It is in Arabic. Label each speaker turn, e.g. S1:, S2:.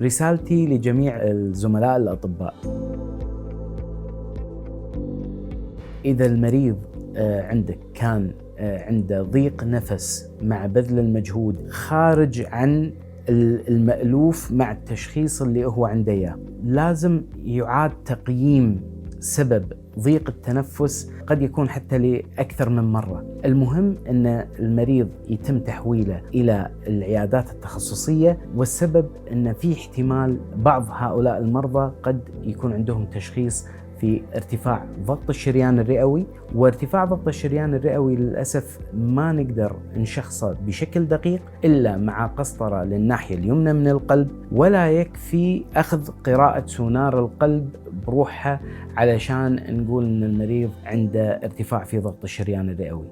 S1: رسالتي لجميع الزملاء الأطباء: إذا المريض عندك كان عنده ضيق نفس مع بذل المجهود خارج عن المألوف مع التشخيص اللي هو عنده إياه، لازم يعاد تقييم سبب ضيق التنفس، قد يكون حتى لأكثر من مرة. المهم أن المريض يتم تحويله إلى العيادات التخصصية، والسبب أن في احتمال بعض هؤلاء المرضى قد يكون عندهم تشخيص في ارتفاع ضغط الشريان الرئوي، وارتفاع ضغط الشريان الرئوي للأسف ما نقدر نشخصه بشكل دقيق إلا مع قسطرة للناحية اليمنى من القلب، ولا يكفي أخذ قراءة سونار القلب بروحها علشان نقول أن المريض عنده ارتفاع في ضغط الشريان الرئوي.